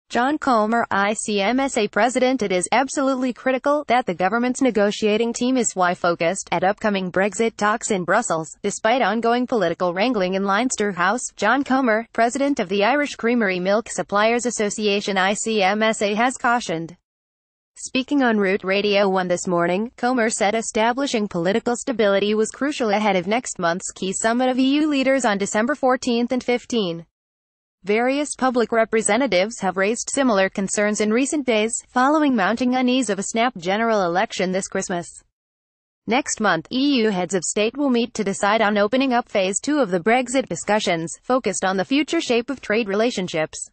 John Comer, ICMSA President. It is absolutely critical that the government's negotiating team is focused at upcoming Brexit talks in Brussels, despite ongoing political wrangling in Leinster House. John Comer, President of the Irish Creamery Milk Suppliers Association ICMSA, has cautioned. Speaking on RTE Radio One this morning, Comer said establishing political stability was crucial ahead of next month's key summit of EU leaders on December 14 and 15. Various public representatives have raised similar concerns in recent days, following mounting unease of a snap general election this Christmas. Next month, EU heads of state will meet to decide on opening up Phase 2 of the Brexit discussions, focused on the future shape of trade relationships.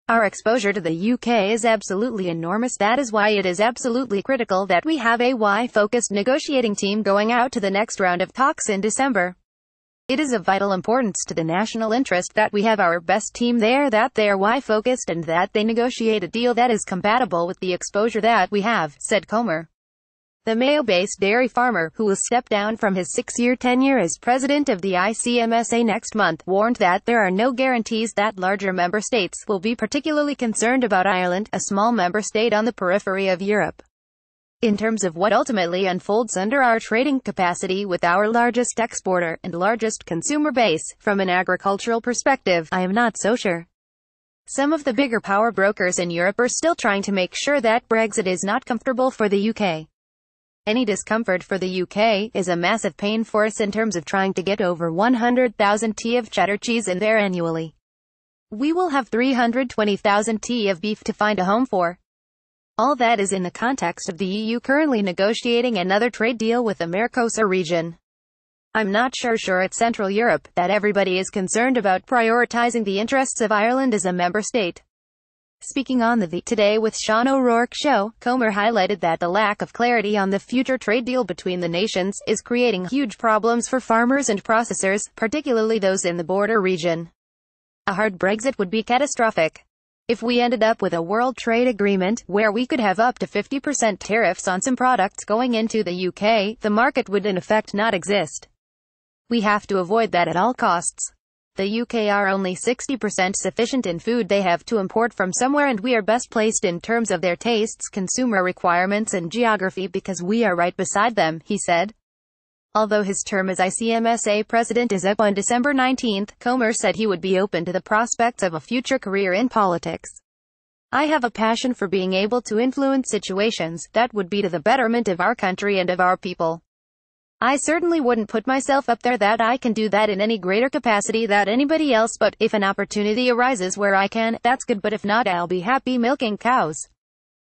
Our exposure to the UK is absolutely enormous. That is why it is absolutely critical that we have a focused negotiating team going out to the next round of talks in December. It is of vital importance to the national interest that we have our best team there, that they are focused and that they negotiate a deal that is compatible with the exposure that we have, said Comer. The Mayo-based dairy farmer, who will step down from his 6-year tenure as president of the ICMSA next month, warned that there are no guarantees that larger member states will be particularly concerned about Ireland, a small member state on the periphery of Europe. In terms of what ultimately unfolds under our trading capacity with our largest exporter and largest consumer base, from an agricultural perspective, I am not so sure. Some of the bigger power brokers in Europe are still trying to make sure that Brexit is not comfortable for the UK. Any discomfort for the UK is a massive pain for us in terms of trying to get over 100,000 t of cheddar cheese in there annually. We will have 320,000 t of beef to find a home for. All that is in the context of the EU currently negotiating another trade deal with the Mercosur region. I'm not sure it's Central Europe that everybody is concerned about prioritizing the interests of Ireland as a member state. Speaking on the Today with Sean O'Rourke show, Comer highlighted that the lack of clarity on the future trade deal between the nations is creating huge problems for farmers and processors, particularly those in the border region. A hard Brexit would be catastrophic. If we ended up with a world trade agreement, where we could have up to 50% tariffs on some products going into the UK, the market would in effect not exist. We have to avoid that at all costs. The UK are only 60% sufficient in food they have to import from somewhere, and we are best placed in terms of their tastes, consumer requirements and geography because we are right beside them, he said. Although his term as ICMSA president is up on December 19, Comer said he would be open to the prospects of a future career in politics. I have a passion for being able to influence situations that would be to the betterment of our country and of our people. I certainly wouldn't put myself up there that I can do that in any greater capacity than anybody else, but if an opportunity arises where I can, that's good, but if not, I'll be happy milking cows.